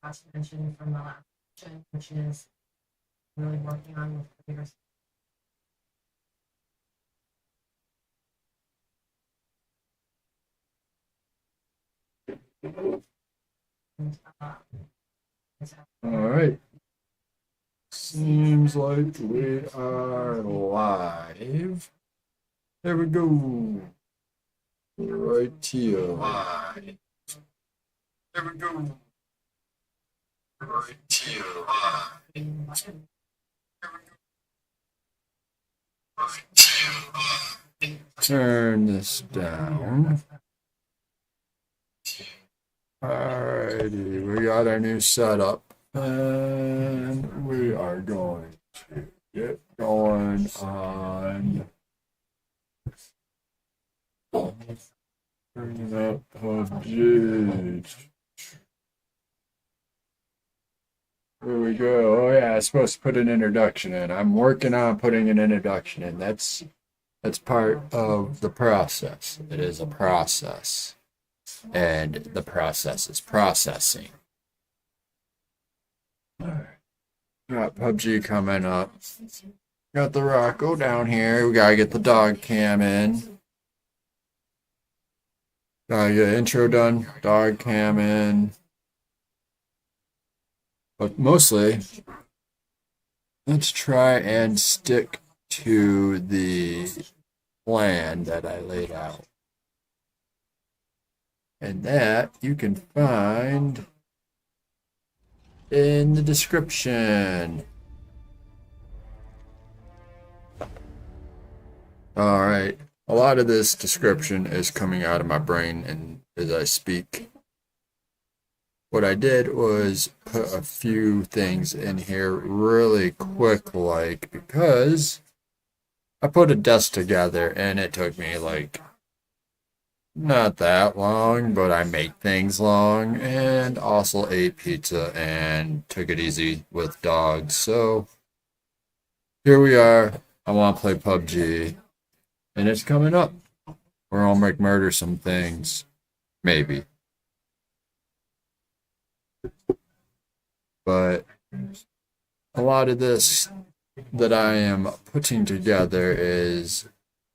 Last mentioned from the last section, which is really working on with computers. All right. Seems like we are live. There we go. Right here. Live. There we go. Right here. Live. There we go. Right here. Live. Turn this down. Alrighty, we got our new setup, and we are going to get going on bringing up PUBG. Here we go. Oh yeah, I was supposed to put an introduction in. I'm working on putting an introduction in. That's part of the process. It is a process. And the process is processing. Alright. Got PUBG coming up. Got the Rocco down here. We gotta get the dog cam in. Gotta get intro done. Dog cam in. But mostly, let's try and stick to the plan that I laid out. And that you can find in the description. All right. A lot of this description is coming out of my brain and as I speak. What I did was put a few things in here really quick, like, because I put a desk together and it took me like not that long, but I make things long, and also ate pizza and took it easy with dogs. So here we are. I want to play PUBG, and it's coming up. We're gonna McMurder some things, maybe. But a lot of this that I am putting together is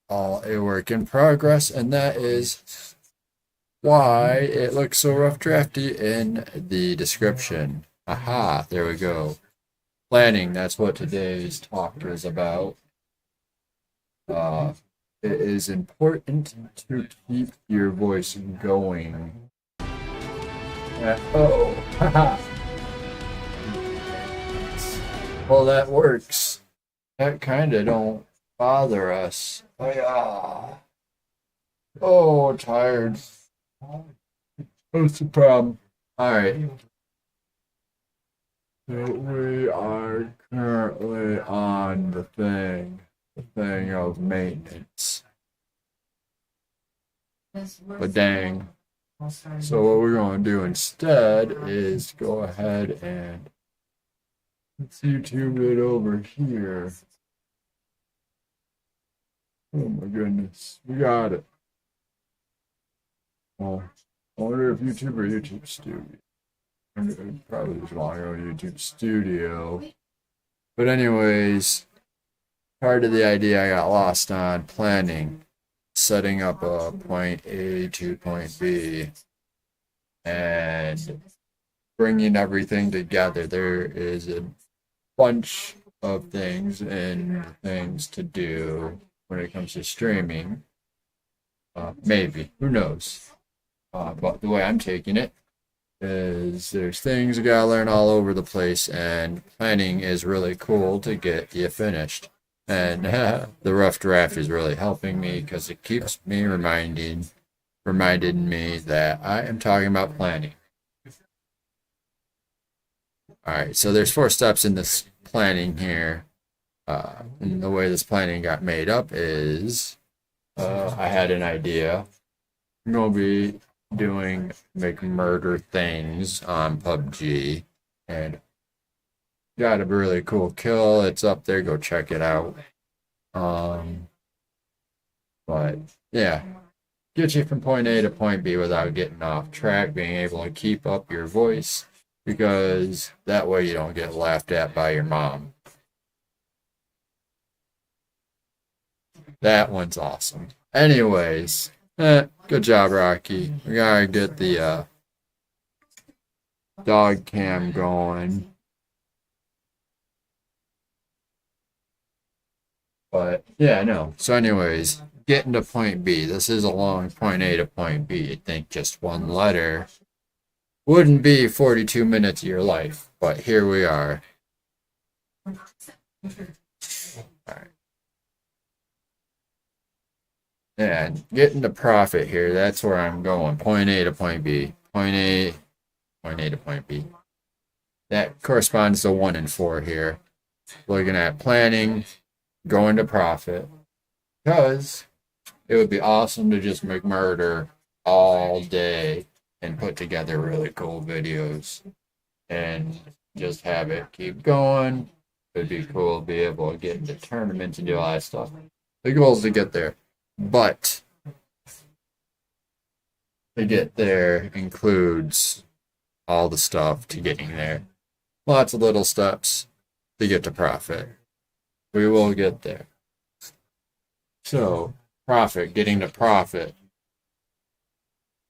all a work in progress, and that is why it looks so rough drafty in the description. Aha, there we go. Planning, that's what today's talk is about. It is important to keep your voice going. Oh, haha. Well, that works. That kinda don't bother us. Oh, yeah. Oh, tired. What's the problem? Alright. So we are currently on the thing of maintenance. But dang. So what we're going to do instead is go ahead and let's YouTube it over here. Oh my goodness, we got it. Well, I wonder if YouTube or YouTube Studio. Probably just want to go to YouTube Studio. But anyways, part of the idea I got lost on planning, setting up a point A to point B, and bringing everything together. There is a bunch of things and things to do when it comes to streaming. Maybe, who knows? But the way I'm taking it is there's things you gotta learn all over the place, and planning is really cool to get you finished. And the rough draft is really helping me because it keeps me reminded me that I am talking about planning. Alright, so there's 4 steps in this planning here. And the way this planning got made up is I had an idea. I'm going to be doing McMurder things on PUBG, and got a really cool kill. It's up there. Go check it out. But yeah, get you from point A to point B without getting off track, being able to keep up your voice because that way you don't get laughed at by your mom. That one's awesome. Anyways, good job, Rocky. We gotta get the dog cam going. But yeah, no. So anyways, getting to point B. This is a long point A to point B. You'd think just one letter wouldn't be 42 minutes of your life, but here we are. All right. And getting to profit here, that's where I'm going. Point A to point B. Point A to point B. That corresponds to 1 and 4 here. Looking at planning, going to profit. Because it would be awesome to just McMurder all day and put together really cool videos and just have it keep going. It'd be cool to be able to get into tournaments and do all that stuff. The goal is to get there. But to get there includes all the stuff to getting there. Lots of little steps to get to profit. We will get there. So, profit, getting to profit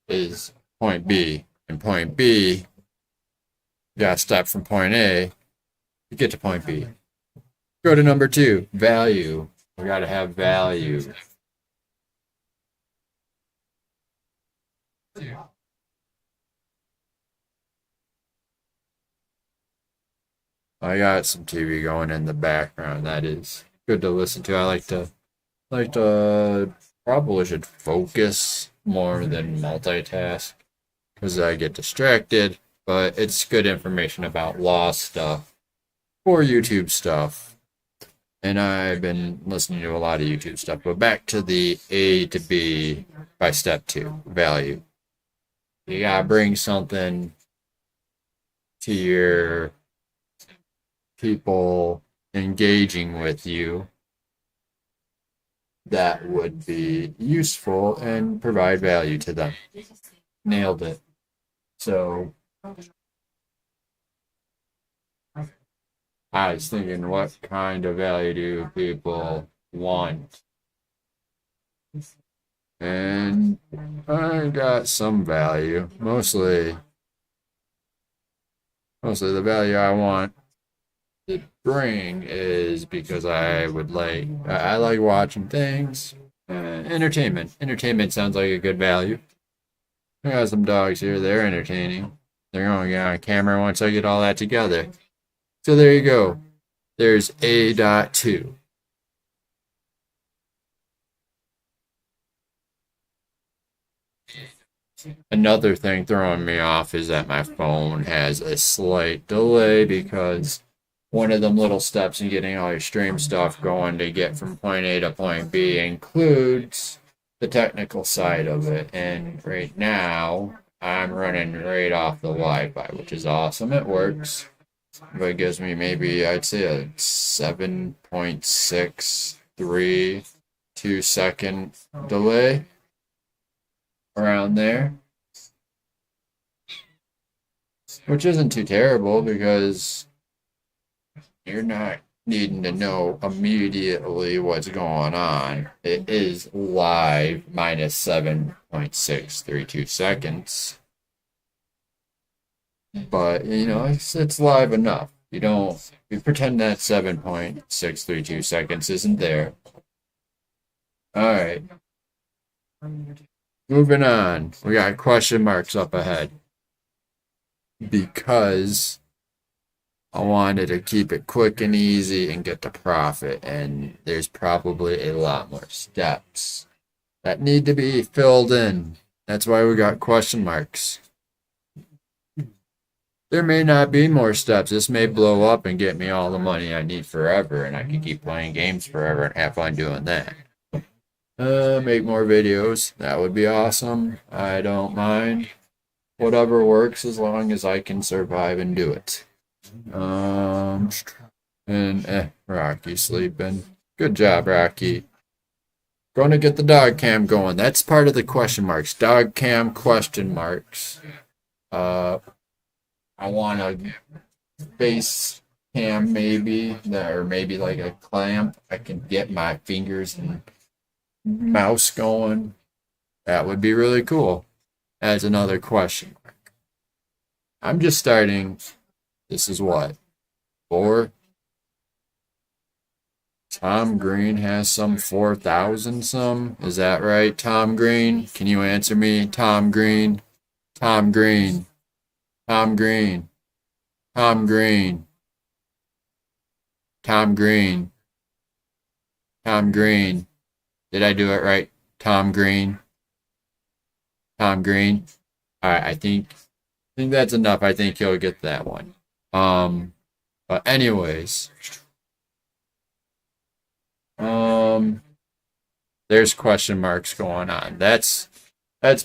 is point B. And point B, you got to step from point A to get to point B. Go to number 2, value. We got to have value. I got some TV going in the background. That is good to listen to. I like to probably should focus more than multitask because I get distracted, but it's good information about law stuff or YouTube stuff. And I've been listening to a lot of YouTube stuff. But back to the A to B by step 2, value. You gotta bring something to your people engaging with you that would be useful and provide value to them. Nailed it. So I was thinking, what kind of value do people want? And I got some value. Mostly the value I want to bring is because I like watching things. Entertainment. Entertainment sounds like a good value. I got some dogs here. They're entertaining. They're going to get on camera once I get all that together. So there you go. There's A.2. Another thing throwing me off is that my phone has a slight delay because one of them little steps in getting all your stream stuff going to get from point A to point B includes the technical side of it. And right now, I'm running right off the Wi-Fi, which is awesome. It works. But it gives me maybe, I'd say, a 7.63 second delay around there, which isn't too terrible because you're not needing to know immediately what's going on. It is live minus 7.632 seconds. But, it's live enough. You pretend that 7.632 seconds isn't there. Alright. Moving on. We got question marks up ahead. Because I wanted to keep it quick and easy and get to profit. And there's probably a lot more steps that need to be filled in. That's why we got question marks. There may not be more steps. This may blow up and get me all the money I need forever, and I can keep playing games forever and have fun doing that. Make more videos. That would be awesome. I don't mind. Whatever works as long as I can survive and do it. Rocky sleeping. Good job, Rocky. Going to get the dog cam going. That's part of the question marks. Dog cam question marks. I want a face cam maybe, or maybe like a clamp. I can get my fingers and mouse going. That would be really cool. As another question. I'm just starting. This is what? 4? Tom Green has some 4,000 some. Is that right, Tom Green? Can you answer me? Tom Green. Tom Green. Tom Green. Tom Green. Tom Green. Tom Green. Did I do it right? Tom Green. Tom Green. All right, I think that's enough. I think he'll get that one. But anyways, there's question marks going on. That's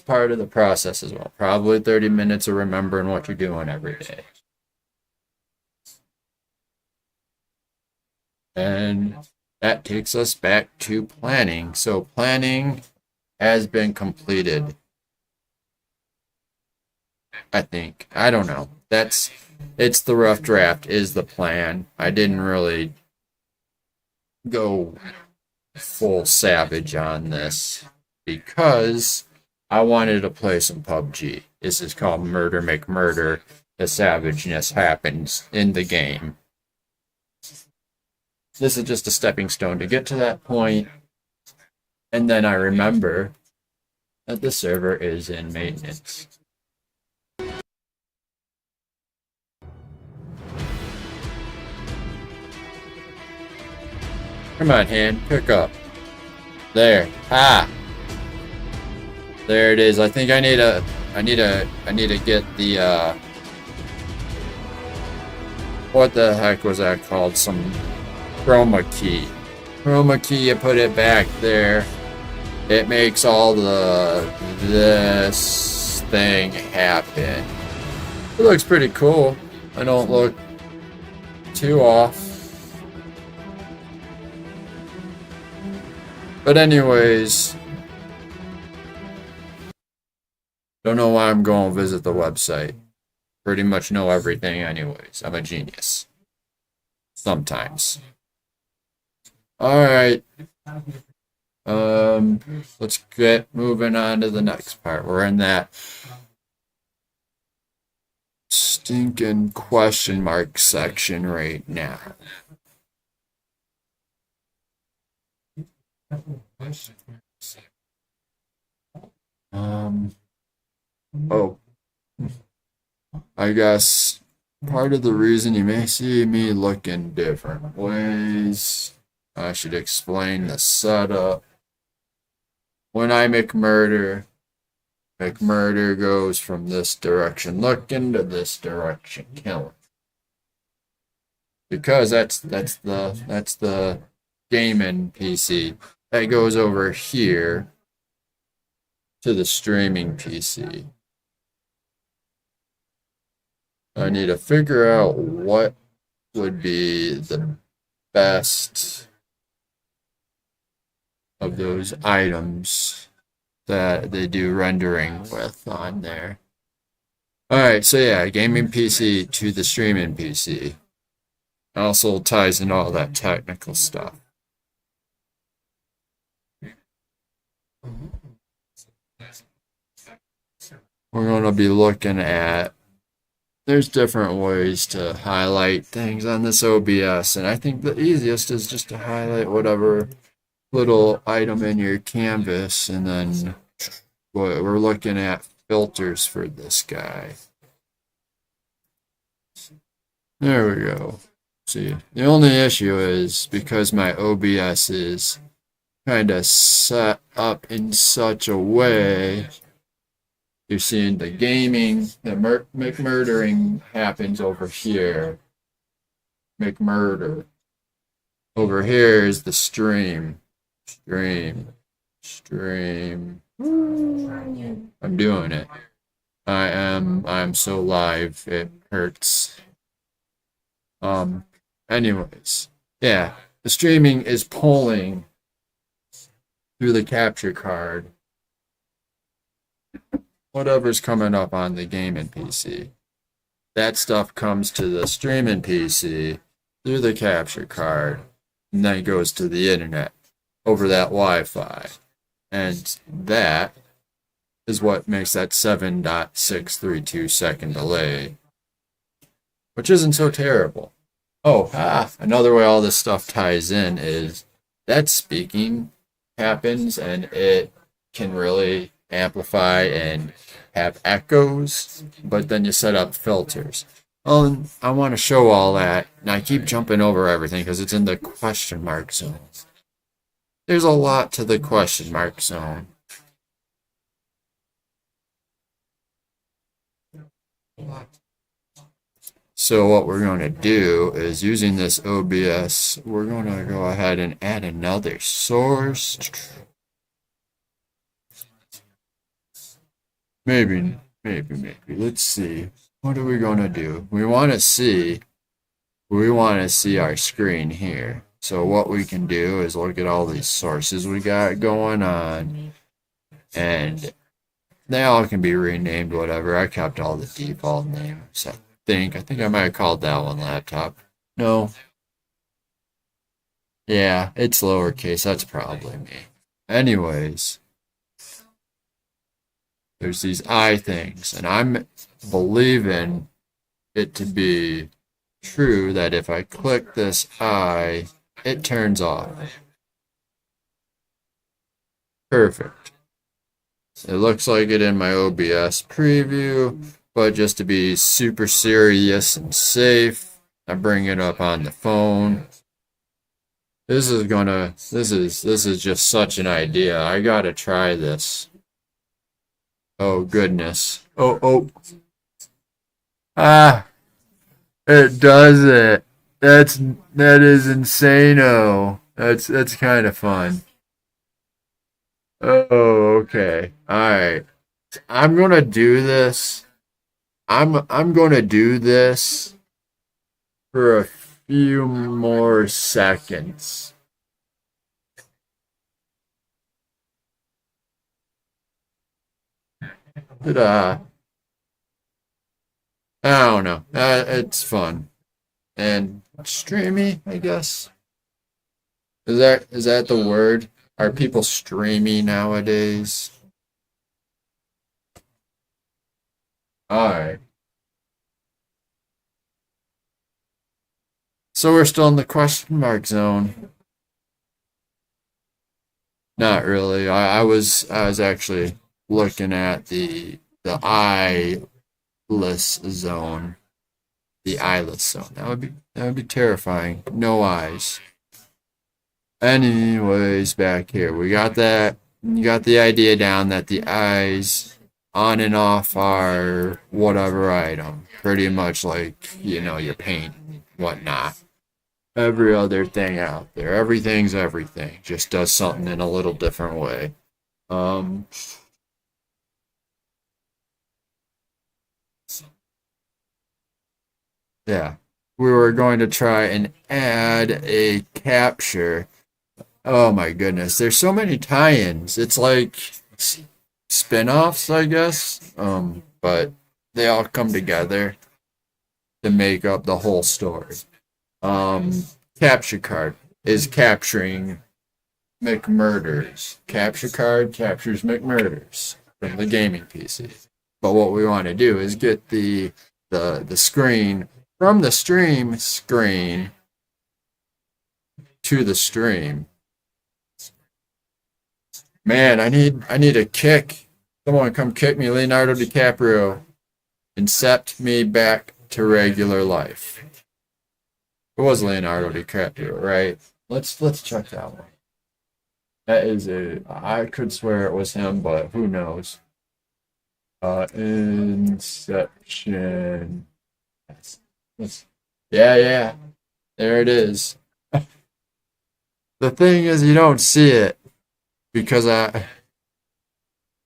part of the process as well. Probably 30 minutes of remembering what you're doing every day. And that takes us back to planning. So planning has been completed. I think. I don't know. It's the rough draft is the plan. I didn't really go full savage on this because I wanted to play some PUBG. This is called Murder McMurder. The savageness happens in the game. This is just a stepping stone to get to that point. And then I remember that the server is in maintenance. Come on, hand, pick up. There. Ah. There it is. I think I need to get the what the heck was that called? Some chroma key. Chroma key, you put it back there. It makes all this thing happen. It looks pretty cool. I don't look too off. But anyways, don't know why I'm going to visit the website. Pretty much know everything anyways. I'm a genius. Sometimes. Alright. Let's get moving on to the next part. We're in that stinking question mark section right now. Oh, I guess part of the reason you may see me looking different ways, I should explain the setup. When I McMurder, McMurder goes from this direction looking to this direction killing. Because that's the gaming PC. That goes over here to the streaming PC. I need to figure out what would be the best of those items that they do rendering with on there. Alright, so yeah, gaming PC to the streaming PC. Also ties in all that technical stuff. We're going to be looking at, there's different ways to highlight things on this OBS, and I think the easiest is just to highlight whatever little item in your canvas, and then we're looking at filters for this guy. There we go. See, the only issue is because my OBS is kind of set up in such a way, you're seeing the gaming, the McMurdering happens over here. McMurder. Over here is the stream. Stream. I'm doing it. I'm so live, it hurts. Anyways, yeah, the streaming is pulling through the capture card whatever's coming up on the gaming PC. that stuff comes to the streaming PC through the capture card, and then it goes to the internet over that Wi-Fi. And that is what makes that 7.632 second delay, which isn't so terrible. Oh, another way all this stuff ties in is that speaking happens and it can really amplify and have echoes, but then you set up filters. Well, I want to show all that, and I keep jumping over everything because it's in the question mark zone. There's a lot to the question mark zone. So what we're going to do is using this OBS, we're going to go ahead and add another source. Maybe. Let's see. What are we going to do? We want to see our screen here. So what we can do is look at all these sources we got going on, and they all can be renamed whatever. I kept all the default names. I think I might have called that one laptop. No. Yeah, it's lowercase. That's probably me. Anyways, there's these I things, and I'm believing it to be true that if I click this I, it turns off. Perfect. It looks like it in my OBS preview, but just to be super serious and safe, I bring it up on the phone. This is just such an idea. I gotta try this. Oh goodness. Oh. It does it. That is insano. That's kind of fun. Oh, okay. All right. I'm gonna do this. I'm gonna do this for a few more seconds. I don't know. It's fun and streamy, I guess. Is that the word? Are people streamy nowadays? All right. So we're still in the question mark zone. Not really. I was actually looking at the eyeless zone. The eyeless zone. That would be terrifying. No eyes. Anyways, back here we got that. You got the idea down that the eyes on and off are whatever item. Pretty much like, your paint and whatnot. Every other thing out there. Everything's everything. Just does something in a little different way. Um, yeah. We were going to try and add a capture. Oh my goodness. There's so many tie-ins. It's like spin-offs, I guess. But they all come together to make up the whole story. Capture card is capturing McMurders. Capture card captures McMurders from the gaming PC. But what we want to do is get the screen from the stream screen to the stream. Man, I need a kick. Someone come kick me, Leonardo DiCaprio. Incept me back to regular life. It was Leonardo DiCaprio, right? Let's check that one. I could swear it was him, but who knows? Inception. Yeah. There it is. The thing is, you don't see it because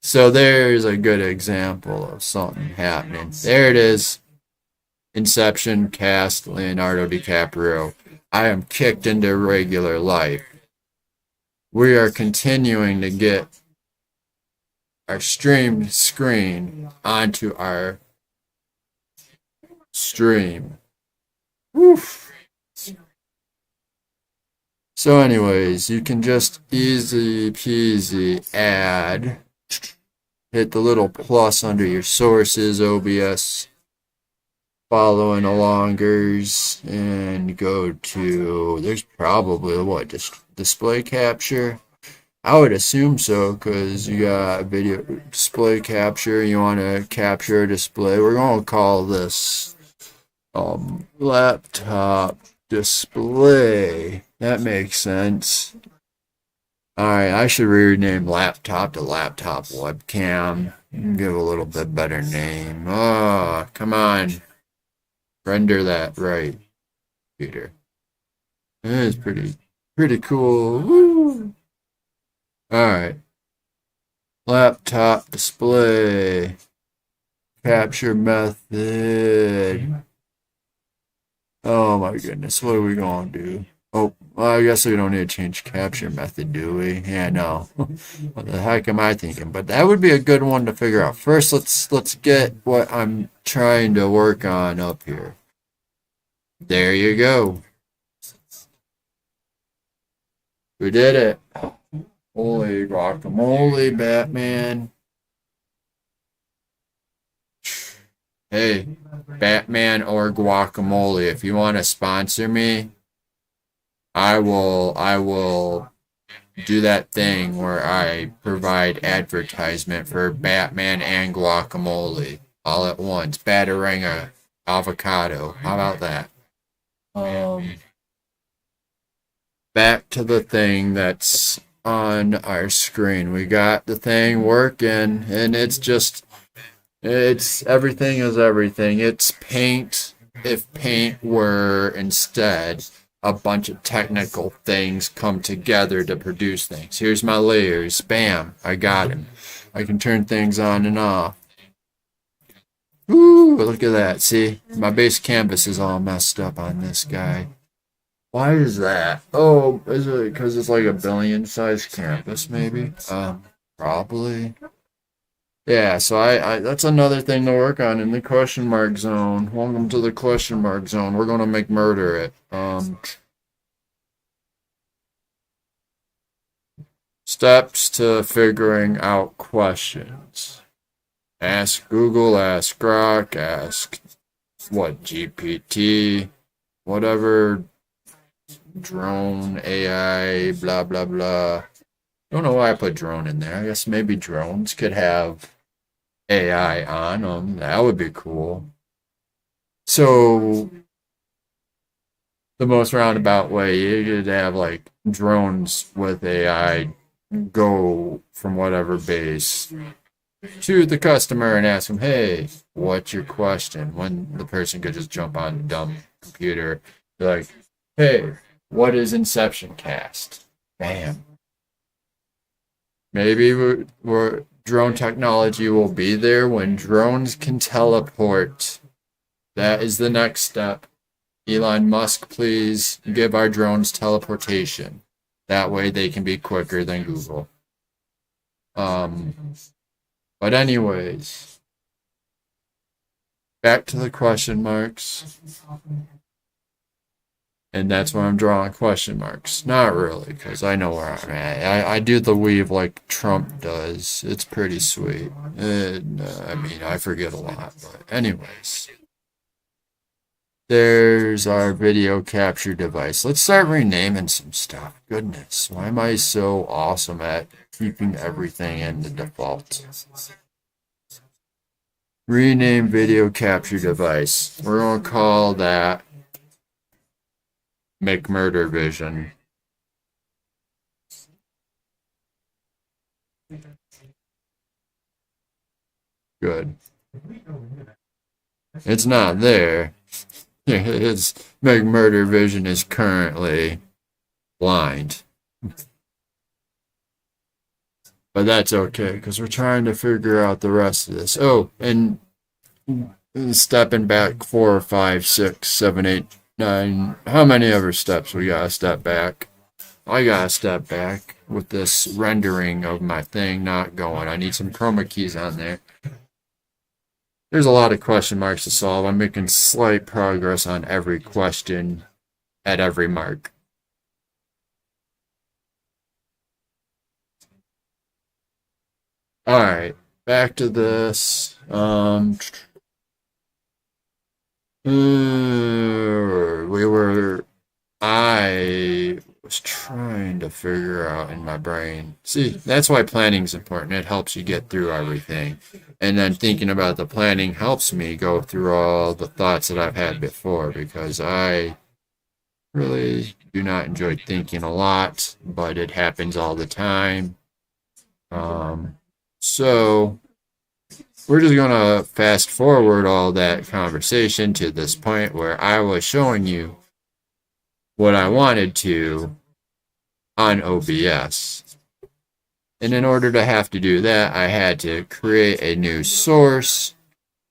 so there's a good example of something happening. There it is. Inception cast Leonardo DiCaprio. I am kicked into regular life. We are continuing to get our stream screen onto our stream. Woof. So anyways, you can just easy peasy add, hit the little plus under your sources, OBS, following alongers, and go to, there's probably, what, display capture? I would assume so, because you got video display capture, you want to capture a display. We're going to call this laptop display. That makes sense. Alright, I should rename laptop to laptop webcam. Give a little bit better name. Oh, come on. Render that right, Peter. It is pretty cool. Woo! Alright. Laptop display. Capture method. Oh my goodness, what are we gonna do? Oh, well, I guess we don't need to change capture method, do we? Yeah, no. What the heck am I thinking? But that would be a good one to figure out. First, let's get what I'm trying to work on up here. There you go. We did it. Holy guacamole, Batman. Hey, Batman or guacamole, if you want to sponsor me, I will do that thing where I provide advertisement for Batman and guacamole all at once. Bataranga, avocado. How about that? Back to the thing that's on our screen. We got the thing working, and it's everything is everything. It's paint if paint were instead a bunch of technical things come together to produce things. Here's my layers. Bam, I got him. I can turn things on and off. Ooh, look at that. See, my base canvas is all messed up on this guy. Why is that? Oh, is it because it's like a billion size canvas, maybe? Probably. Yeah, so I that's another thing to work on in the question mark zone. Welcome to the question mark zone. We're gonna McMurder it. Steps to figuring out questions. Ask Google, ask Grok, ask what GPT, whatever drone, AI, blah blah blah. Don't know why I put drone in there. I guess maybe drones could have AI on them. That would be cool. So the most roundabout way, you could have like drones with AI go from whatever base to the customer and ask them, hey, what's your question? When the person could just jump on the dumb computer, be like, hey, what is Inception Cast? Bam. Maybe we're drone technology will be there when drones can teleport. That is the next step. Elon Musk, please give our drones teleportation. That way they can be quicker than Google. But anyways, back to the question marks. And that's why I'm drawing question marks. Not really, because I know where I'm at. I do the weave like Trump does. It's pretty sweet. And, I mean, I forget a lot. But anyways, there's our video capture device. Let's start renaming some stuff. Goodness, why am I so awesome at keeping everything in the default? Rename video capture device. We're going to call that McMurder Vision. Good. It's not there. His McMurder Vision is currently blind. But that's okay, because we're trying to figure out the rest of this. Oh, and stepping back 4, 5, 6, 7, 8, 9. How many other steps we gotta step back? I gotta step back with this rendering of my thing not going. I need some chroma keys on there. there's a lot of question marks to solve. I'm making slight progress on every question at every mark. All right, back to this. I was trying to figure out in my brain. See, that's why planning is important. It helps you get through everything. And then thinking about the planning helps me go through all the thoughts that I've had before because I really do not enjoy thinking a lot, but it happens all the time. So we're just gonna fast forward all that conversation to this point where I was showing you what I wanted to on OBS. And in order to have to do that, I had to create a new source.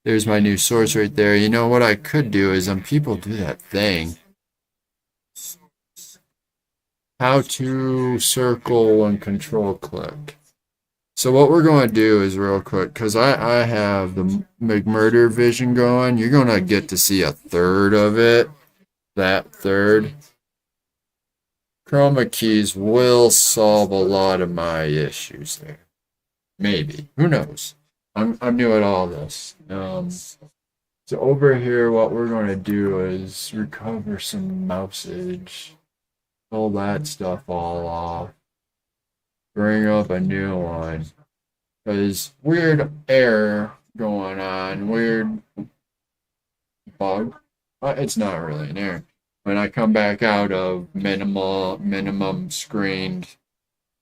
There's my new source right there. You know what I could do is people do that thing. How to circle and control click. So what we're going to do is real quick, because I have the McMurder vision going. You're going to get to see a third of it. That third. Chroma keys will solve a lot of my issues there. Maybe. Who knows? I'm new at all this. So over here, what we're going to do is recover some mouseage. Pull that stuff all off. Bring up a new one. Because weird error going on. Weird bug. It's not really an error. When I come back out of minimum screened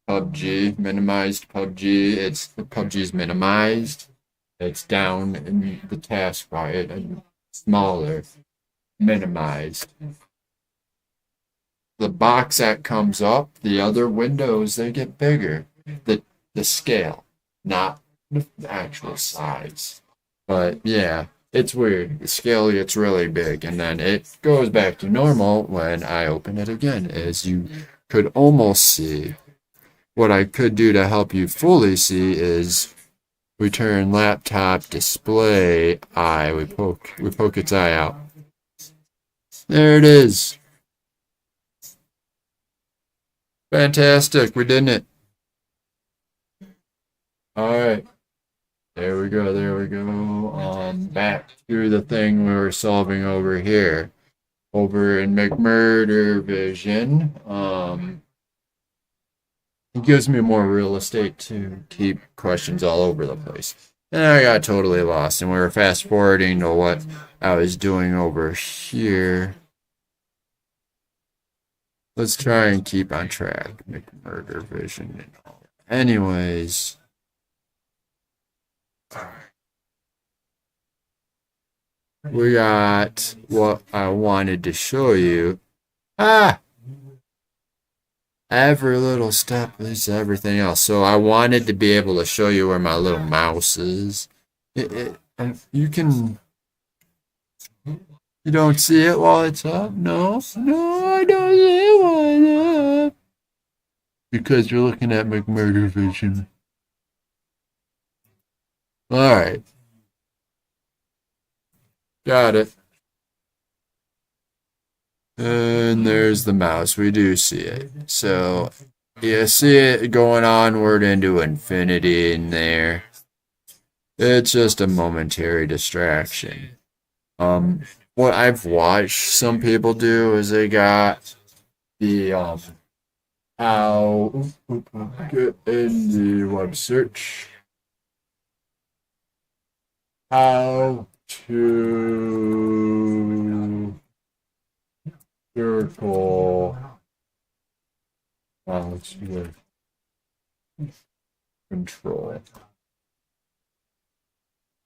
PUBG, minimized PUBG, PUBG's minimized. It's down in the taskbar, it's smaller, minimized. The box that comes up, the other windows, they get bigger. The scale, not the actual size. But yeah. It's weird. The scale gets really big, and then it goes back to normal when I open it again, as you could almost see. What I could do to help you fully see is we turn laptop display eye. We poke its eye out. There it is. Fantastic. We did it. All right. There we go, there we go. Back to the thing we were solving over here. Over in McMurder Vision. It gives me more real estate to keep questions all over the place. And I got totally lost, and we were fast forwarding to what I was doing over here. Let's try and keep on track. McMurder Vision and all. Anyways. We got what I wanted to show you. Every little step is everything else. So I wanted to be able to show you where my little mouse is. And you don't see it while it's up? No, I don't see it while it's up. Because you're looking at McMurder Vision. Alright. Got it. And there's the mouse. We do see it. So, you see it going onward into infinity in there. It's just a momentary distraction. What I've watched some people do is they got the, how, get in the web search. How to circle mouse with control.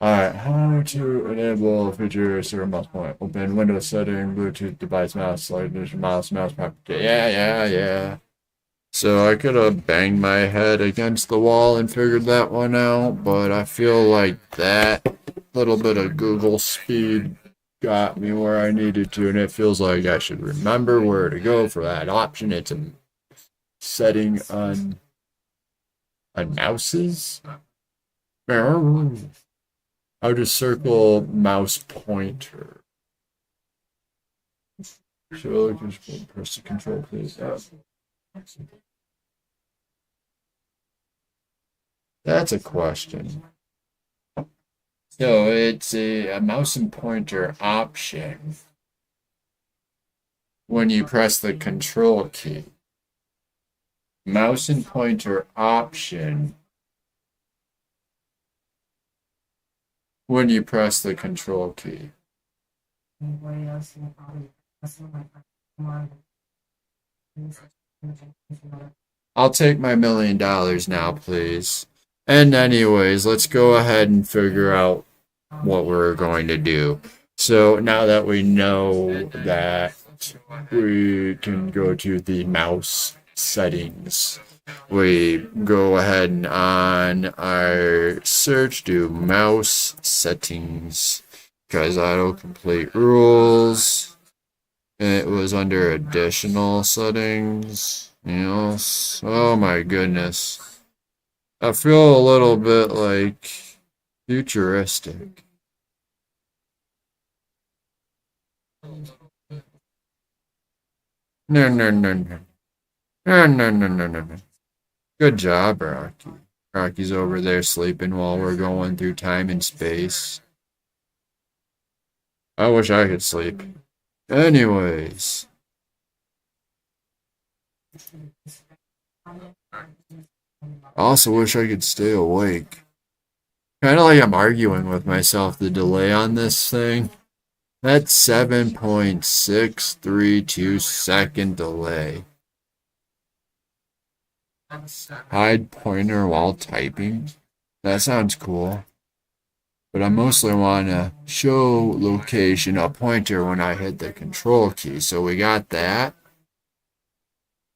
Alright, how to enable feature circle mouse point. Open Windows setting, Bluetooth device mouse, slide mouse property. Yeah. So I could have banged my head against the wall and figured that one out, but I feel like that little bit of Google speed got me where I needed to, and it feels like I should remember where to go for that option. It's a setting on mouses. I'll just circle mouse pointer. So just press the control, please. That's a question. So it's a mouse and pointer option when you press the control key. Mouse and pointer option when you press the control key. I'll take my $1 million now, please. And anyways, let's go ahead and figure out what we're going to do. So now that we know that we can go to the mouse settings, we go ahead and on our search do mouse settings, because autocomplete rules. It was under additional settings. Yes. Oh my goodness. I feel a little bit like futuristic. No, no, no, no. No, no, no, no, no, no. Good job, Rocky. Rocky's over there sleeping while we're going through time and space. I wish I could sleep. Anyways. I also wish I could stay awake. Kind of like I'm arguing with myself, the delay on this thing. That's 7.632 second delay. Hide pointer while typing. That sounds cool. But I mostly want to show location a pointer when I hit the control key. So we got that.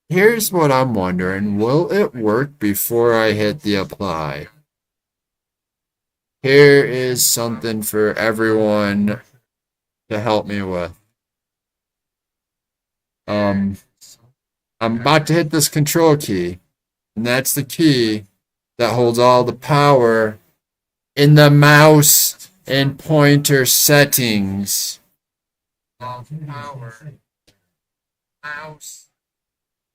Here's what I'm wondering. Will it work before I hit the apply? Here is something for everyone to help me with. I'm about to hit this control key, and that's the key that holds all the power in the mouse and pointer settings. All power. Mouse.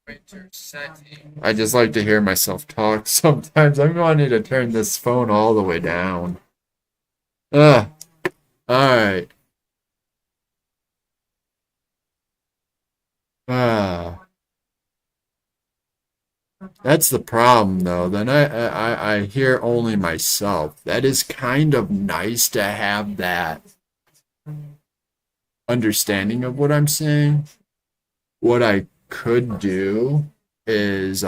Pointer settings. I just like to hear myself talk sometimes. I'm going to need to turn this phone all the way down. Alright. That's the problem, though. Then I hear only myself. That is kind of nice to have that understanding of what I'm saying. What I could do is,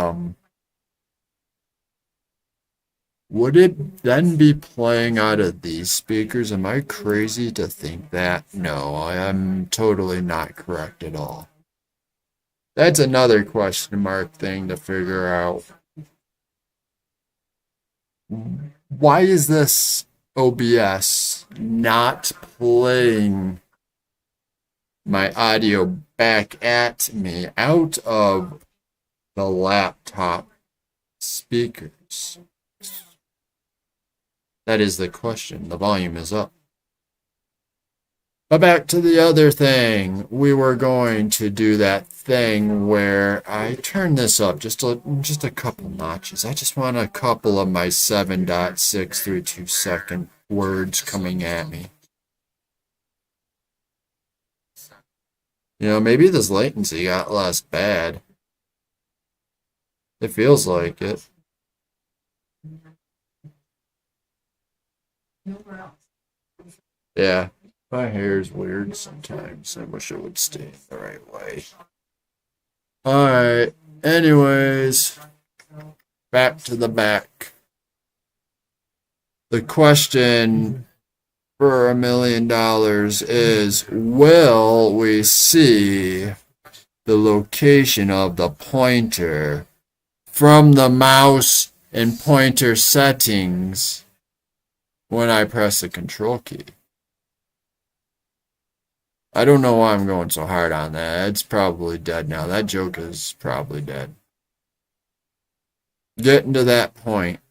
would it then be playing out of these speakers? Am I crazy to think that? No, I am totally not correct at all. That's another question mark thing to figure out. Why is this OBS not playing my audio back at me out of the laptop speakers? That is the question. The volume is up. But back to the other thing. We were going to do that thing where I turn this up just a couple notches. I just want a couple of my 7.632 second words coming at me. You know, maybe this latency got less bad. It feels like it. Yeah. My hair is weird sometimes. I wish it would stay the right way. Alright, anyways, back to the back. The question for $1 million is, will we see the location of the pointer from the mouse and pointer settings when I press the control key? I don't know why I'm going so hard on that. It's probably dead now. That joke is probably dead. Getting to that point.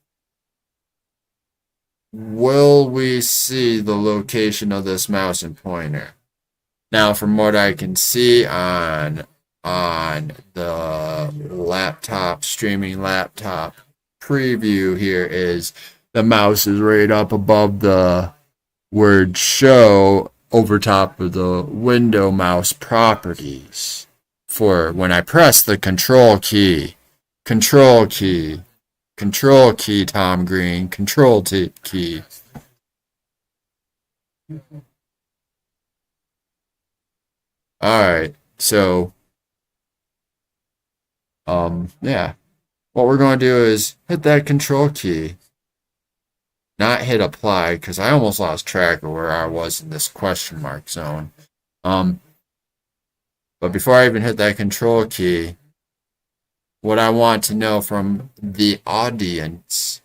will we see the location of this mouse and pointer? Now, from what I can see on the laptop, streaming laptop preview here is the mouse is right up above the word show over top of the window mouse properties for when I press the control key, Tom Green, control key. Alright, so, yeah. What we're going to do is hit that control key. Not hit apply, because I almost lost track of where I was in this question mark zone. But before I even hit that control key, what I want to know from the audience,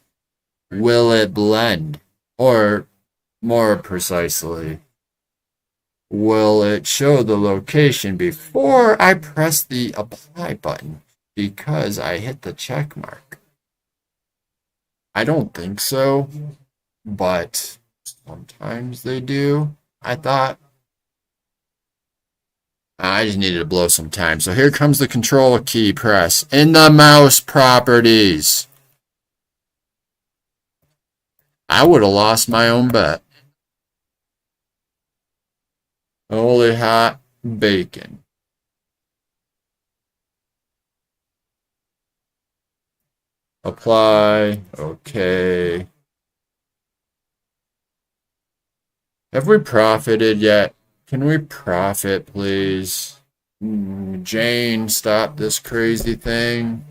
will it blend? Or, more precisely, will it show the location before I press the apply button because I hit the check mark? I don't think so, but sometimes they do. I thought I just needed to blow some time. So here comes the control key press in the mouse properties. I would have lost my own bet. Holy hot bacon. Apply. Okay. Have we profited yet? Can we profit, please? Jane, stop this crazy thing.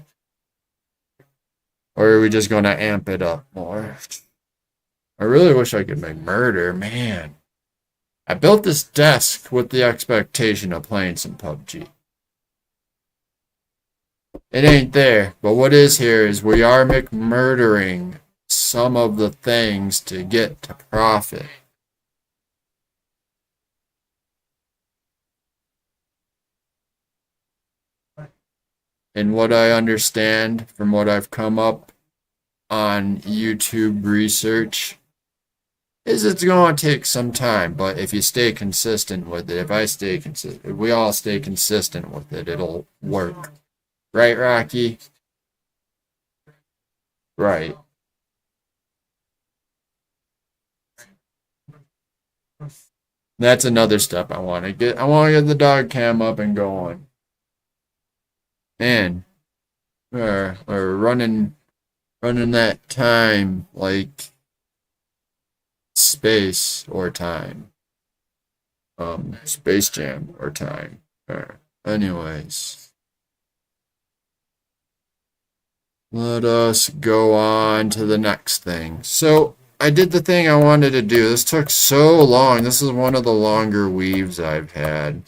Or are we just going to amp it up more? I really wish I could McMurder, man. I built this desk with the expectation of playing some PUBG. It ain't there, but what is here is we are McMurdering some of the things to get to profit. And what I understand from what I've come up on YouTube research is it's going to take some time, but if you stay consistent with it, if I stay consistent, if we all stay consistent with it, it'll work. Right, Rocky? Right. That's another step I want to get. I want to get the dog cam up and going. Man, we're running that time like space or time. Space Jam or time. Anyways. Let us go on to the next thing. So, I did the thing I wanted to do. This took so long. This is one of the longer weaves I've had.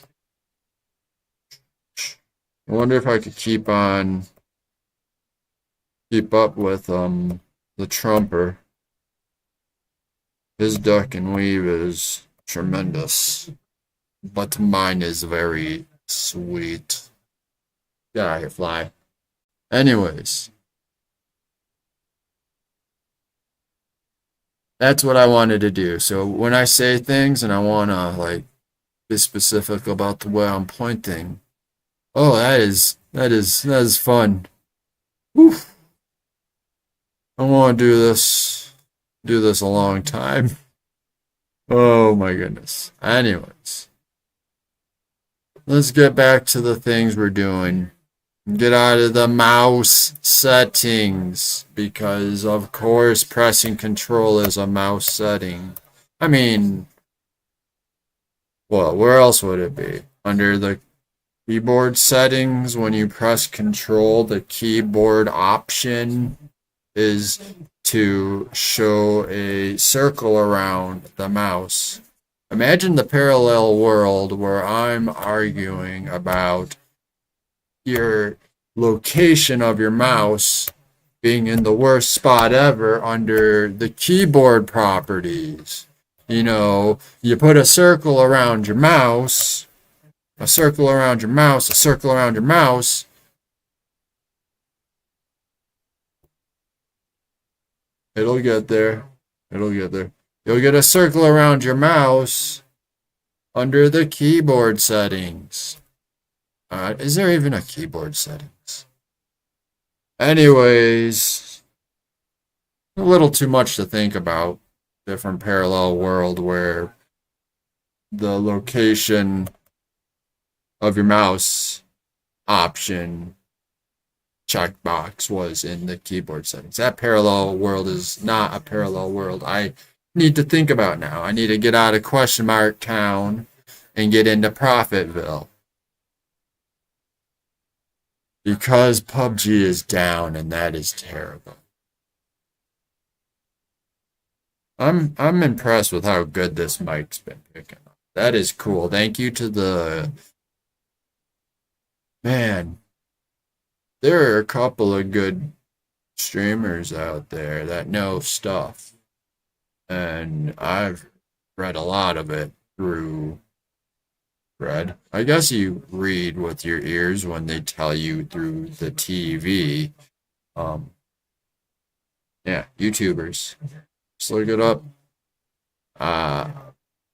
I wonder if I could keep up with the Trumper. His duck and weave is tremendous, but mine is very sweet. Get out of here, fly. Anyways, that's what I wanted to do. So when I say things and I want to like be specific about the way I'm pointing, oh, that is fun. Oof. I want to do this a long time. Oh my goodness. Anyways, let's get back to the things we're doing. Get out of the mouse settings because of course pressing control is a mouse setting. I mean, well, where else would it be? Under the keyboard settings, when you press control, the keyboard option is to show a circle around the mouse. Imagine the parallel world where I'm arguing about your location of your mouse being in the worst spot ever under the keyboard properties. You know, you put a circle around your mouse, a circle around your mouse, a circle around your mouse. It'll get there. It'll get there. You'll get a circle around your mouse under the keyboard settings. Is there even a keyboard settings? Anyways, a little too much to think about. Different parallel world where the location of your mouse option checkbox was in the keyboard settings. That parallel world is not a parallel world I need to think about now. I need to get out of question mark town and get into Profitville. Because PUBG is down and that is terrible. I'm impressed with how good this mic's been picking up. That is cool. Thank you to the man. There are a couple of good streamers out there that know stuff. And I've read a lot of it through I guess you read with your ears when they tell you through the TV. Yeah, YouTubers. Just look it up.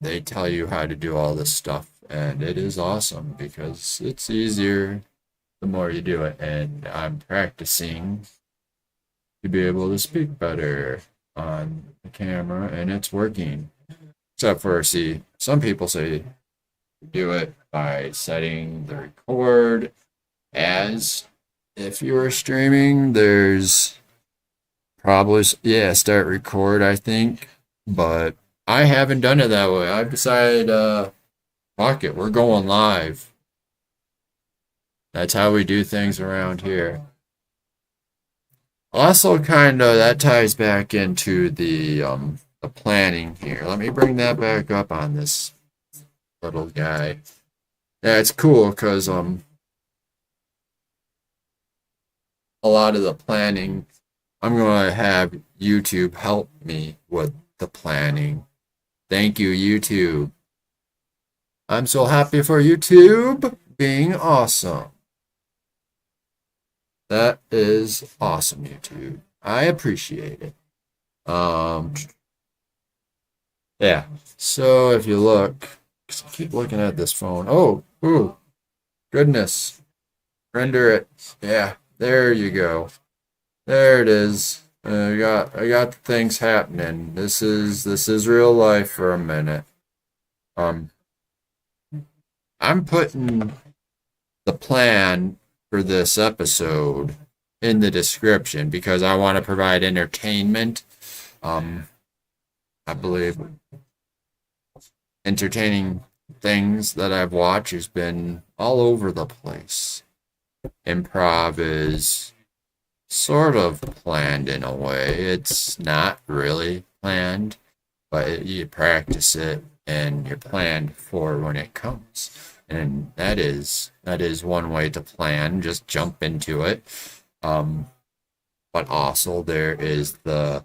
They tell you how to do all this stuff, and it is awesome because it's easier the more you do it. And I'm practicing to be able to speak better on the camera, and it's working. Except for, see, some people say do it by setting the record as if you were streaming. There's probably, yeah, start record, I think. But I haven't done it that way. I've decided, fuck it, we're going live. That's how we do things around here. Also, kind of, that ties back into the planning here. Let me bring that back up on this little guy. Yeah, it's cool because a lot of the planning, I'm going to have YouTube help me with the planning. Thank you, YouTube. I'm so happy for YouTube being awesome. That is awesome, YouTube. I appreciate it. Yeah. So if you look, I keep looking at this phone. Oh, ooh, goodness. Render it. Yeah, there you go. There it is. I got things happening. This is real life for a minute. I'm putting the plan for this episode in the description because I want to provide entertainment. I believe entertaining things that I've watched has been all over the place. Improv is sort of planned in a way. It's not really planned, but you practice it and you're planned for when it comes. And that is one way to plan. Just jump into it. But also there is the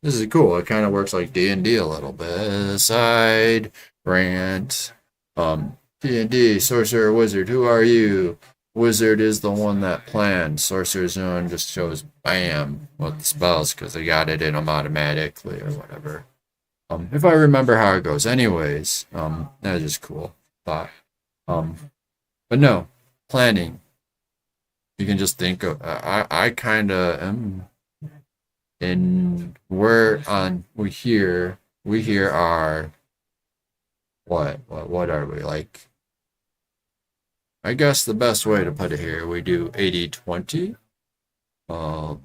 this is cool. It kind of works like D&D a little bit. Side rant. D&D, sorcerer, wizard. Who are you? Wizard is the one that planned. Sorcerer's Zone just shows bam with the spells because they got it in them automatically or whatever. If I remember how it goes. Anyways, that is just cool. Thought. But no, planning. You can just think of. I kind of am. And we hear our what are we like? I guess the best way to put it here, we do 80-20. No,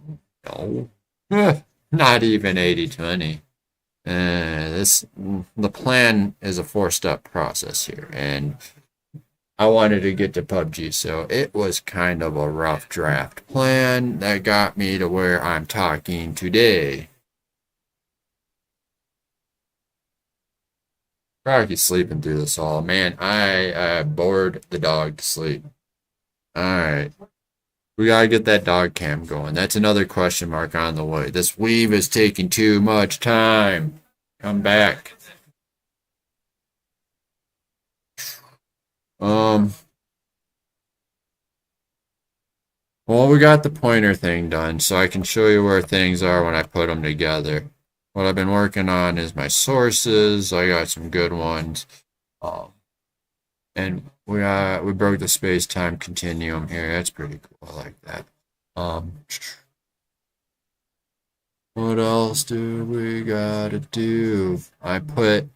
not even 80-20. The plan is a 4-step process here, and I wanted to get to PUBG, so it was kind of a rough draft plan that got me to where I'm talking today. Rocky's sleeping through this all. Man, I bored the dog to sleep. Alright. We gotta get that dog cam going. That's another question mark on the way. This weave is taking too much time. Come back. Well, we got the pointer thing done, so I can show you where things are when I put them together. what I've been working on is my sources. I got some good ones. And we broke the space-time continuum here. That's pretty cool. I like that. What else do we gotta do? I put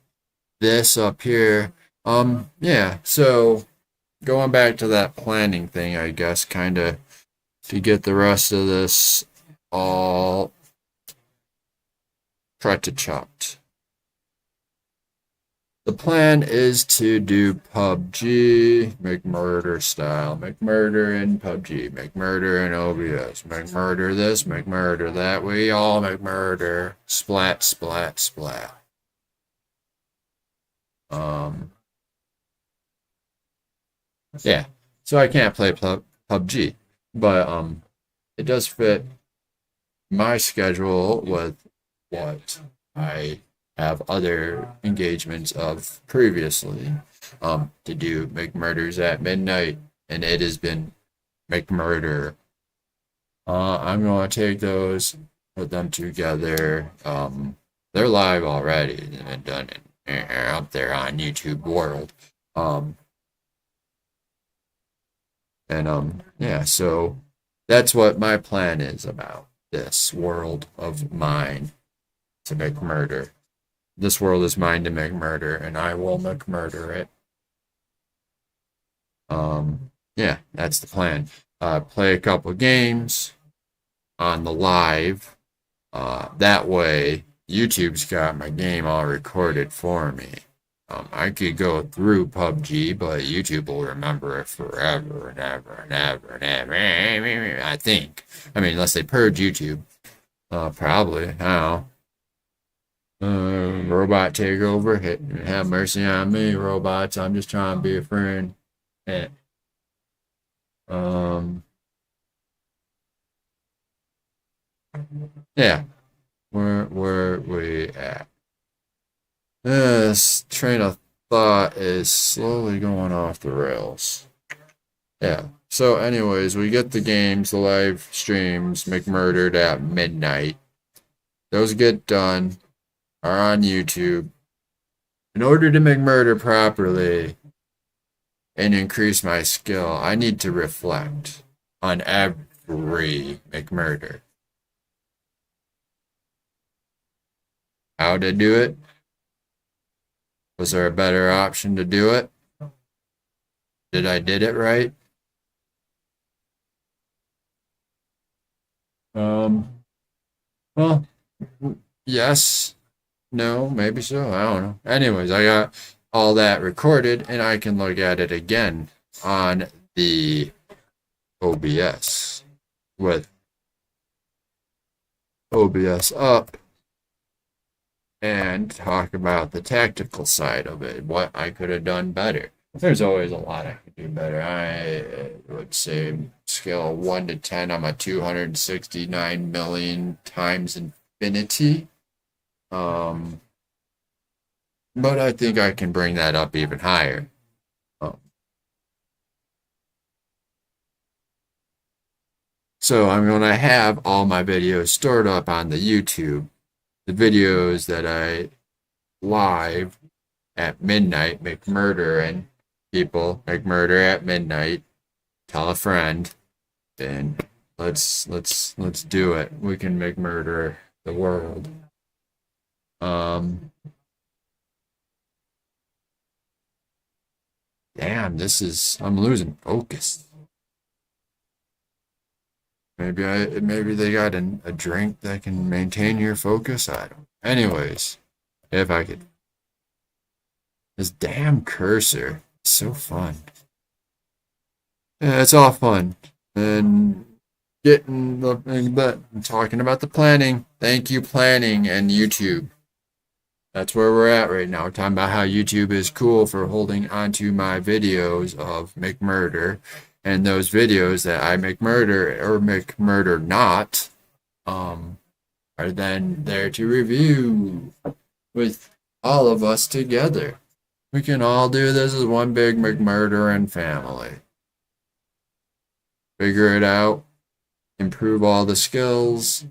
this up here. Yeah, so going back to that planning thing, I guess, kind of to get the rest of this all chopped. The plan is to do PUBG, McMurder style. McMurder in PUBG, McMurder in OBS, McMurder this, McMurder that. We all McMurder. Splat, splat, splat. Yeah. So I can't play PUBG, but it does fit my schedule with what I have other engagements of previously to do McMurders at midnight, and it has been McMurder. I'm going to take those, put them together. They're live already. They've been done up there on YouTube World. Yeah, so that's what my plan is about this world of mine to McMurder. This world is mine to McMurder, and I will McMurder it. Yeah, that's the plan. Play a couple games on the live. That way, YouTube's got my game all recorded for me. I could go through PUBG, but YouTube will remember it forever and ever and ever and ever. I think. I mean, unless they purge YouTube. Probably. I don't know. Robot takeover. Have mercy on me, robots. I'm just trying to be a friend. Yeah. Yeah. Where we at? This train of thought is slowly going off the rails. Yeah. So, anyways, we get the games, the live streams, McMurdered at midnight. Those get done, are on YouTube. In order to McMurder properly and increase my skill, I need to reflect on every McMurder. How to do it? Was there a better option to do it? Did I did it right? Well, yes, no, maybe so. I don't know. Anyways, I got all that recorded and I can look at it again on the OBS with OBS up and talk about the tactical side of it, what I could have done better. There's always a lot I could do better. I would say scale 1 to 10, I'm a 269 million times infinity. But I think I can bring that up even higher. So I'm going to have all my videos stored up on the YouTube. The videos that I live at midnight, McMurder and people, McMurder at midnight, tell a friend, and let's do it. We can McMurder the world. Damn, I'm losing focus. Maybe they got a drink that can maintain your focus. I don't. Anyways, if I could. This damn cursor is so fun. Yeah, it's all fun. And talking about the planning. Thank you, planning and YouTube. That's where we're at right now. We're talking about how YouTube is cool for holding onto my videos of McMurder. And those videos that I McMurder or McMurder not are then there to review with all of us together. We can all do this as one big McMurder and family. Figure it out, improve all the skills,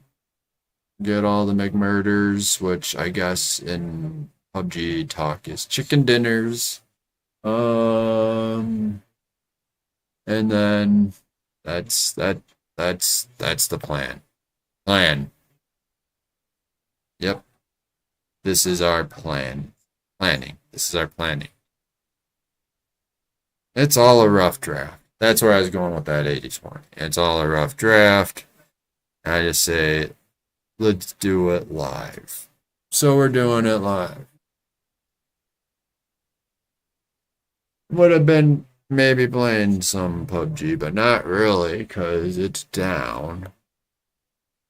get all the McMurders, which I guess in PUBG talk is chicken dinners. And then that's the plan. Plan. Yep. This is our plan. Planning. This is our planning. It's all a rough draft. That's where I was going with that 80-20. It's all a rough draft. I just say, let's do it live. So we're doing it live. Would have been maybe playing some PUBG, but not really, because it's down.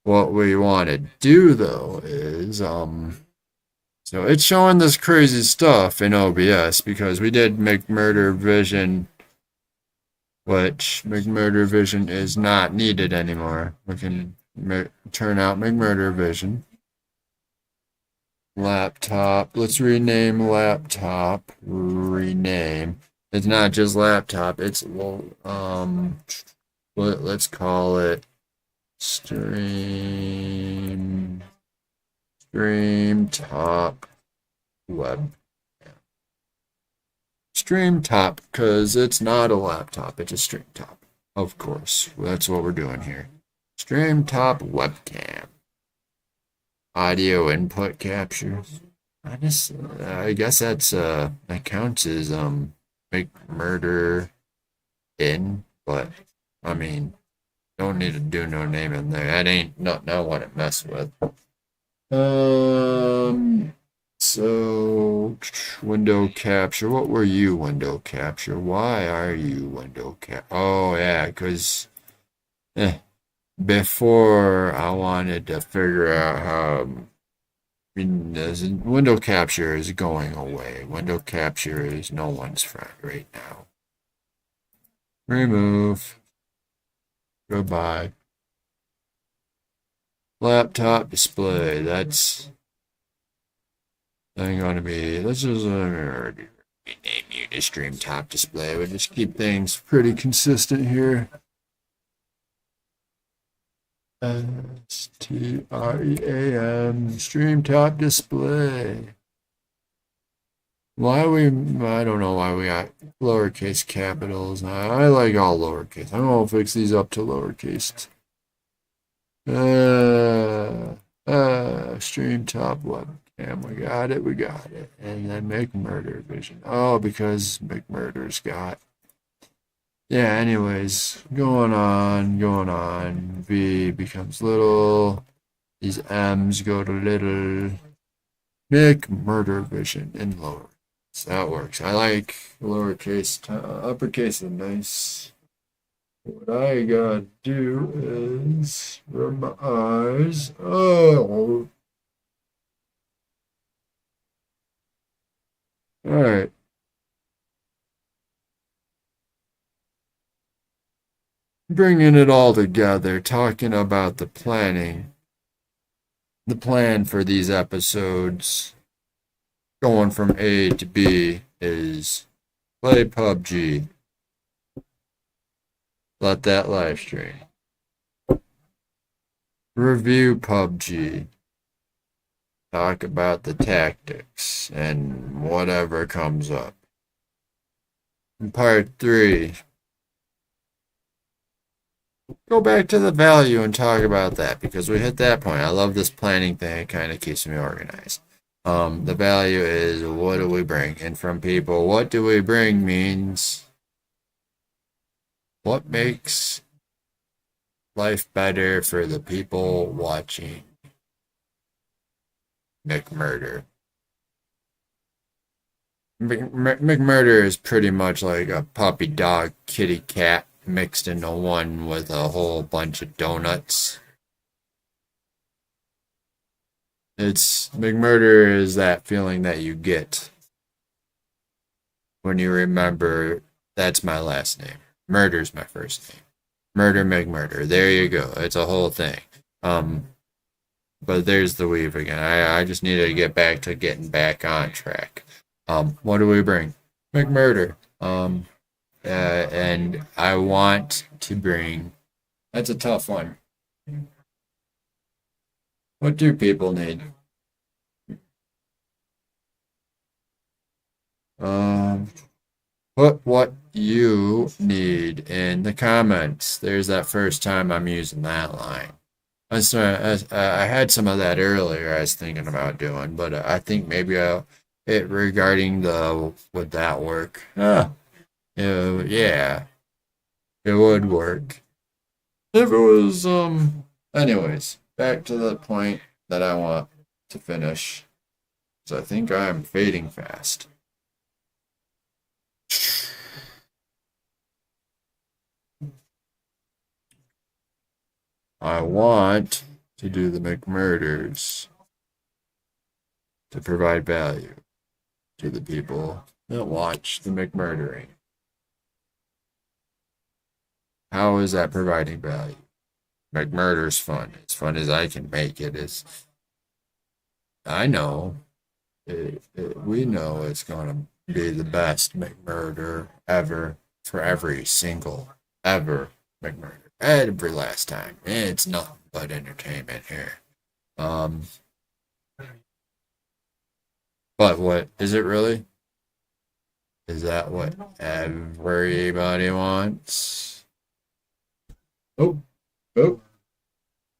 What we want to do, though, is, so it's showing this crazy stuff in OBS, because we did McMurder Vision, which McMurder Vision is not needed anymore. We can turn out McMurder Vision. Laptop. Let's rename laptop. Rename. It's not just laptop. It's let's call it stream top web. Stream top, because it's not a laptop, it's a stream top. Of course, that's what we're doing here. Stream top webcam. Audio input captures. I guess that counts as McMurder in, but I mean, don't need to do no name in there. That ain't nothing I want to mess with. So window capture. What were you, window capture? Why are you window cap? Oh yeah, because before I wanted to figure out how. I mean, window capture is going away. Window capture is no one's friend right now. Remove. Goodbye. Laptop display. That's going to be. Let's just rename you to stream top display. We'll just keep things pretty consistent here. STREAM, stream top display. I don't know why we got lowercase capitals. I like all lowercase. I'm gonna fix these up to lowercase. Stream top webcam. We got it. And then McMurder Vision. Oh, because McMurder's got. Yeah, anyways, going on. V becomes little. These M's go to little. McMurder Vision in lower. So that works. I like lowercase, uppercase is nice. What I gotta do is rub my eyes. Oh. Alright. Bringing it all together, talking about the planning. The plan for these episodes, going from A to B, is play PUBG. Let that live stream. Review PUBG. Talk about the tactics and whatever comes up. In part 3, go back to the value and talk about that, because we hit that point. I love this planning thing. It kind of keeps me organized. The value is, what do we bring? And from people, what do we bring means what makes life better for the people watching McMurder. McMurder is pretty much like a puppy dog kitty cat mixed into one with a whole bunch of donuts. McMurder is that feeling that you get when you remember that's my last name. Murder's my first name. Murder McMurder. There you go. It's a whole thing. But there's the weave again. I just need to get back to getting back on track. What do we bring? McMurder. And I want to bring. That's a tough one. What do people need? Put what you need in the comments. There's that first time I'm using that line. I had some of that earlier I was thinking about doing, but I think maybe it regarding the would that work? Yeah, it would work. If it was anyways, back to the point that I want to finish. So I think I am fading fast. I want to do the McMurders to provide value to the people that watch the McMurdering. How is that providing value? McMurder's fun. As fun as I can make it is. I know. We know it's going to be the best McMurder ever for every single ever McMurder. Every last time. It's nothing but entertainment here. But what is it really? Is that what everybody wants? Oh, oh,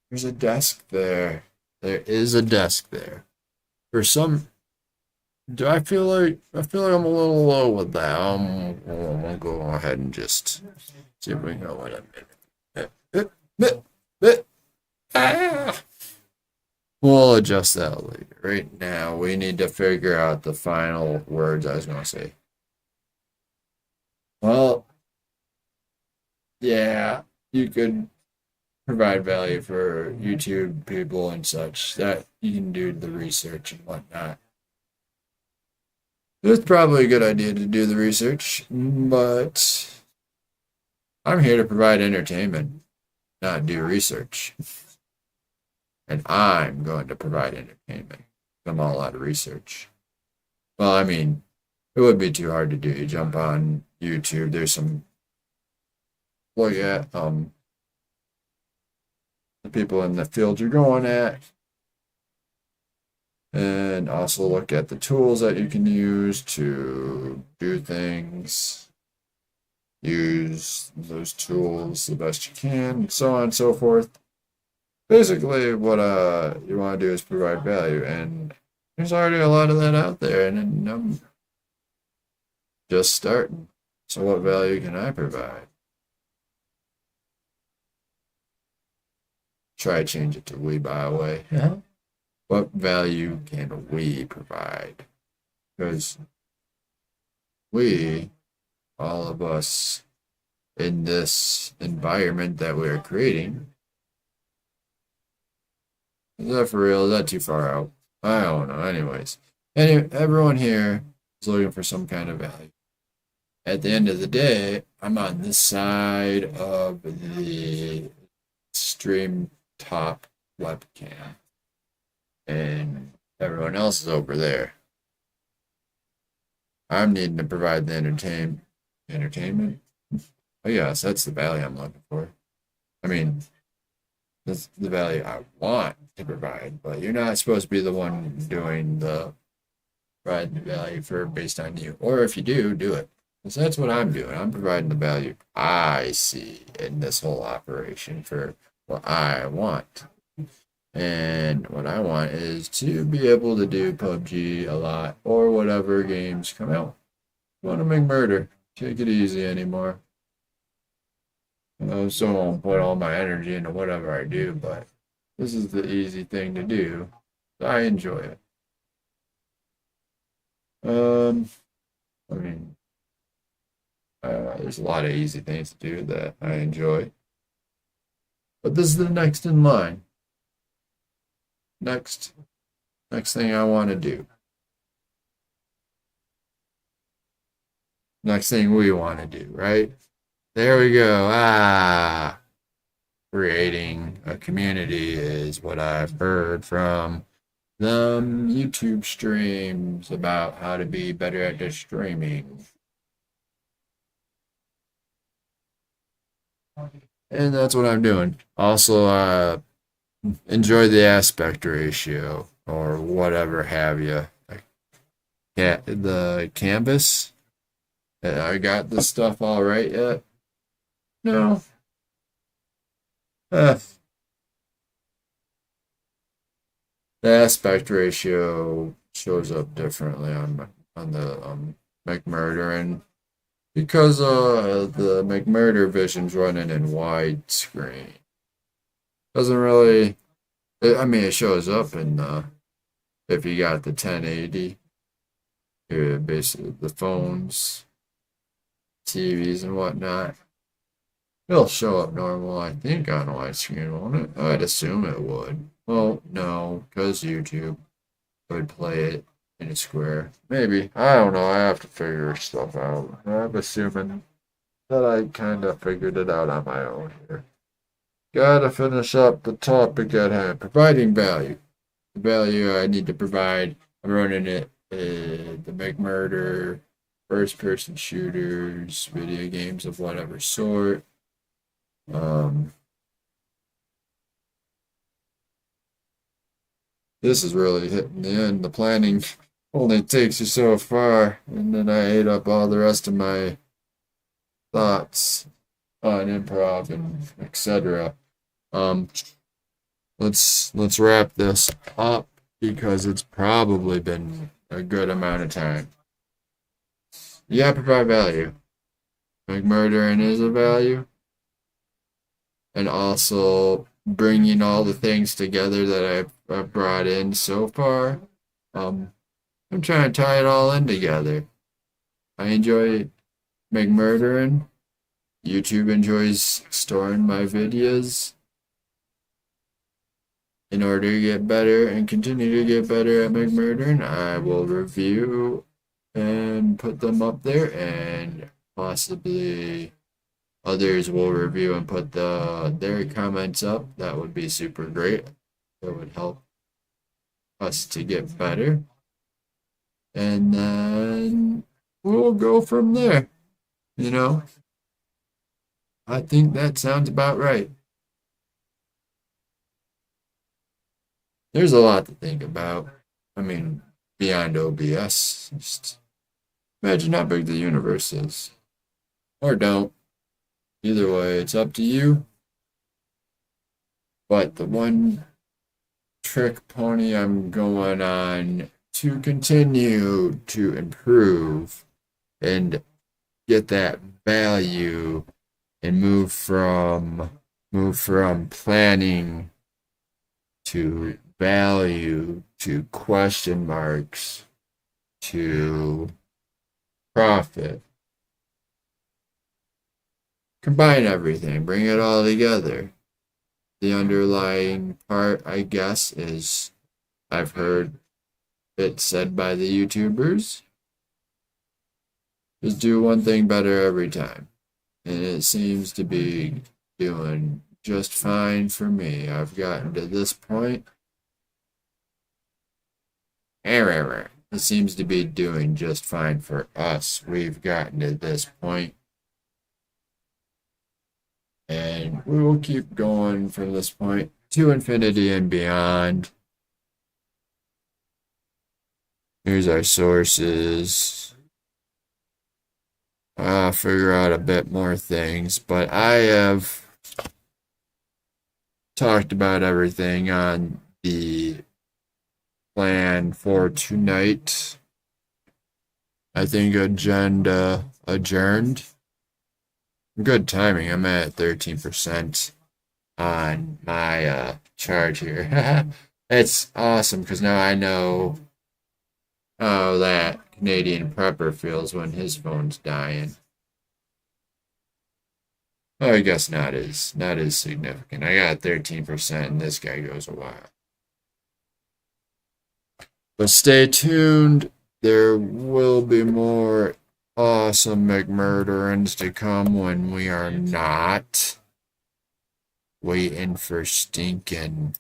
there's a desk there. There is a desk there. For some, I feel like I'm a little low with that. I'll go ahead and just see if we can go in a minute. Ah! We'll adjust that later. Right now, we need to figure out the final words I was going to say. Well, yeah, you could provide value for YouTube people and such that you can do the research and whatnot. It's probably a good idea to do the research, but I'm here to provide entertainment, not do research. And I'm going to provide entertainment. I'm all out of research. Well, I mean, it would be too hard to do. You jump on YouTube, there's some look at the people in the field you're going at, and also look at the tools that you can use to do things. Use those tools the best you can, and so on and so forth. Basically, what you want to do is provide value, and there's already a lot of that out there, and I'm just starting. So, what value can I provide? Try to change it to we, by the way. Yeah. What value can we provide? Because we, all of us in this environment that we're creating, is that for real? Is that too far out? I don't know. Anyways, everyone here is looking for some kind of value. At the end of the day, I'm on this side of the stream top webcam, and everyone else is over there. I'm needing to provide the entertainment. Oh yes, that's the value I'm looking for. I mean, that's the value I want to provide, but you're not supposed to be the one doing the providing the value for based on you. Or if you do, do it. Because that's what I'm doing. I'm providing the value I see in this whole operation for what I want. And what I want is to be able to do PUBG a lot or whatever games come out. I want to make murder. Take it easy anymore. So I won't put all my energy into whatever I do, but this is the easy thing to do. I enjoy it. I mean, there's a lot of easy things to do that I enjoy. But this is the next in line. Next thing I want to do. Next thing we want to do, right? There we go. Creating a community is what I've heard from the YouTube streams about how to be better at the streaming. And that's what I'm doing. Also, enjoy the aspect ratio or whatever have you. Yeah, the canvas. I got this stuff all right yet? No. Uh, the aspect ratio shows up differently on the McMurder, and because the McMurder vision's running in widescreen, doesn't really. I mean, it shows up in if you got the 1080, basically the phones, TVs, and whatnot. It'll show up normal, I think, on widescreen, won't it? I'd assume it would. Well, no, because YouTube would play it in a square. Maybe. I don't know. I have to figure stuff out. I'm assuming that I kind of figured it out on my own here. Gotta finish up the topic at hand. Providing value. The value I need to provide. I'm running it. The McMurder, first person shooters, video games of whatever sort. This is really hitting the end. The planning only takes you so far, and then I ate up all the rest of my thoughts on improv and etc. Um, let's wrap this up because it's probably been a good amount of time. Yeah, provide value. McMurder is a value, and also bringing all the things together that I've brought in so far. I'm trying to tie it all in together. I enjoy McMurdering. YouTube enjoys storing my videos. In order to get better and continue to get better at McMurdering, I will review and put them up there, and possibly others will review and put their comments up. That would be super great. That would help us to get better. And then we'll go from there. You know, I think that sounds about right. There's a lot to think about. I mean, beyond OBS. Just imagine how big the universe is. Or don't. Either way, it's up to you. But the one trick pony I'm going on to continue to improve and get that value and move from planning to value to question marks to profit. Combine everything, bring it all together. The underlying part, I guess, is I've heard it said by the YouTubers is do one thing better every time. And it seems to be doing just fine for me. I've gotten to this point. It seems to be doing just fine for us. We've gotten to this point. And we will keep going from this point to infinity and beyond. Here's our sources. I'll figure out a bit more things, but I have talked about everything on the plan for tonight. I think agenda adjourned. Good timing. I'm at 13% on my charge here. It's awesome because now I know how that Canadian prepper feels when his phone's dying. Oh, I guess not as significant. I got 13% and this guy goes a while. But stay tuned. There will be more awesome McMurderings to come when we are not waiting for stinking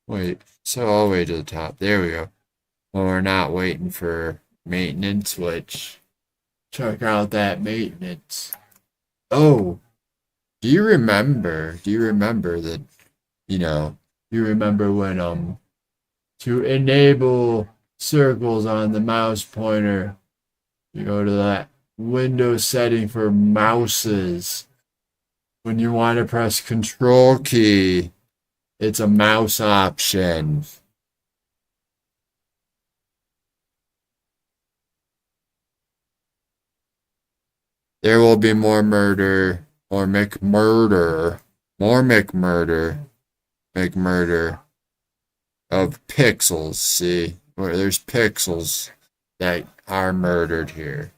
wait, so I'll wait to the top. There we go. When we're not waiting for maintenance, which check out that maintenance. Oh, Do you remember that, you remember when, to enable circles on the mouse pointer, you go to that Windows setting for mouses. When you want to press Control key, it's a mouse option. There will be more murder, or McMurder, more McMurder of pixels. See, where there's pixels that are murdered here.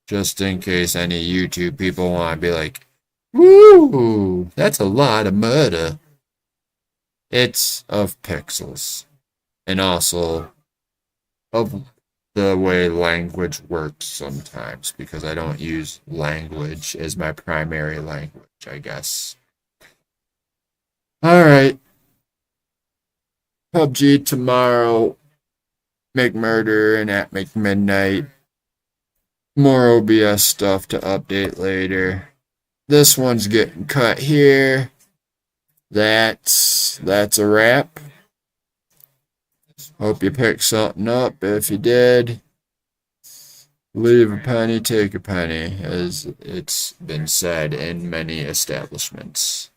Just in case any YouTube people want to be like, woo, that's a lot of murder. It's of pixels. And also of the way language works sometimes, because I don't use language as my primary language, I guess. Alright. PUBG tomorrow. McMurder and at McMidnight. More OBS stuff to update later. This one's getting cut here. That's a wrap. Hope you picked something up. If you did, leave a penny, take a penny, as it's been said in many establishments.